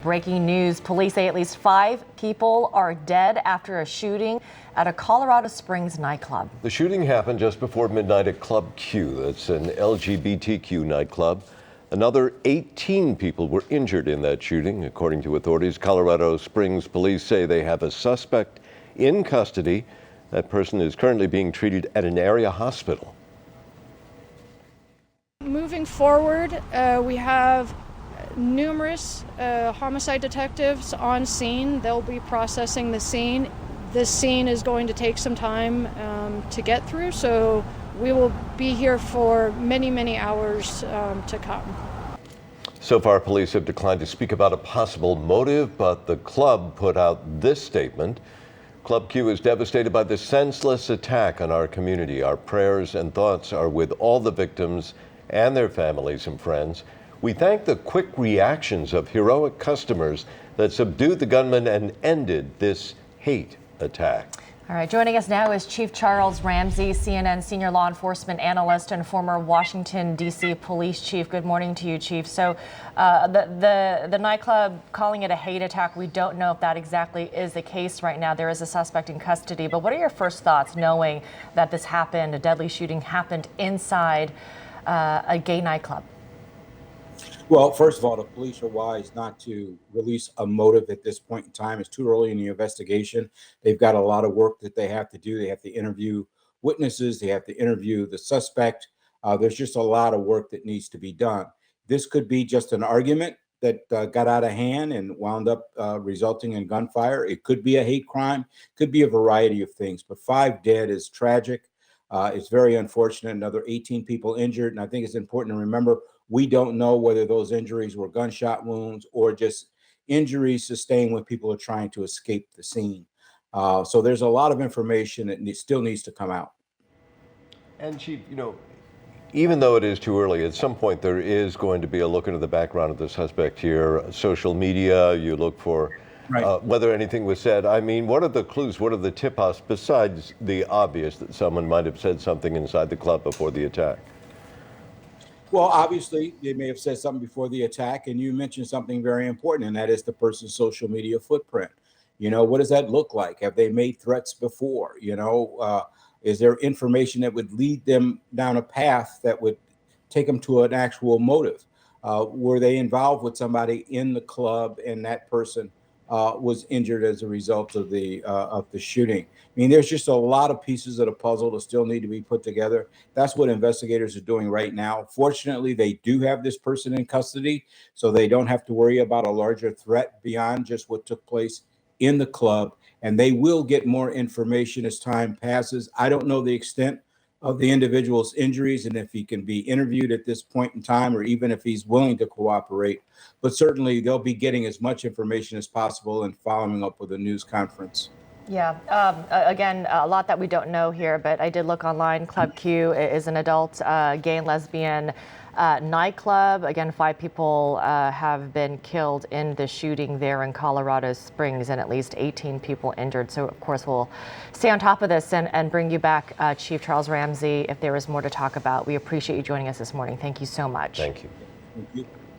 Breaking news, police say at least 5 people are dead after a shooting at a Colorado Springs nightclub. The shooting happened just before midnight at Club Q. That's an LGBTQ nightclub. Another 18 people were injured in that shooting. According to authorities, Colorado Springs police say they have a suspect in custody. That person is currently being treated at an area hospital. Moving forward, we have numerous homicide detectives on scene. They'll be processing the scene. This scene is going to take some time to get through, so we will be here for many, many hours to come. So far, police have declined to speak about a possible motive, but the club put out this statement. Club Q is devastated by this senseless attack on our community. Our prayers and thoughts are with all the victims and their families and friends. We thank the quick reactions of heroic customers that subdued the gunman and ended this hate attack. All right, joining us now is Chief Charles Ramsey, CNN senior law enforcement analyst and former Washington, D.C. police chief. Good morning to you, Chief. So the nightclub calling it a hate attack, we don't know if that exactly is the case right now. There is a suspect in custody, but what are your first thoughts knowing that this happened, a deadly shooting happened inside a gay nightclub? Well, first of all, the police are wise not to release a motive at this point in time. It's too early in the investigation. They've got a lot of work that they have to do. They have to interview witnesses. They have to interview the suspect. There's just a lot of work that needs to be done. This could be just an argument that got out of hand and wound up resulting in gunfire. It could be a hate crime, could be a variety of things. But 5 dead is tragic. It's very unfortunate. Another 18 people injured. And I think it's important to remember, we don't know whether those injuries were gunshot wounds or just injuries sustained when people are trying to escape the scene. So there's a lot of information that still needs to come out. And Chief, even though it is too early, at some point there is going to be a look into the background of the suspect here. Social media, you look for whether anything was said. I mean, what are the clues? What are the tip-offs besides the obvious that someone might have said something inside the club before the attack? Well, obviously, they may have said something before the attack, and you mentioned something very important, and that is the person's social media footprint. What does that look like? Have they made threats before? Is there information that would lead them down a path that would take them to an actual motive? Were they involved with somebody in the club and that person was injured as a result of the shooting? I mean, there's just a lot of pieces of the puzzle that still need to be put together. That's what investigators are doing right now. Fortunately, they do have this person in custody, so they don't have to worry about a larger threat beyond just what took place in the club. And they will get more information as time passes. I don't know the extent of the individual's injuries and if he can be interviewed at this point in time, or even if he's willing to cooperate. But certainly they'll be getting as much information as possible and following up with a news conference. Yeah, again, a lot that we don't know here, but I did look online. Club Q is an adult gay and lesbian nightclub. Again, 5 people have been killed in the shooting there in Colorado Springs and at least 18 people injured. So, of course, we'll stay on top of this and bring you back, Chief Charles Ramsey, if there is more to talk about. We appreciate you joining us this morning. Thank you so much. Thank you. Thank you.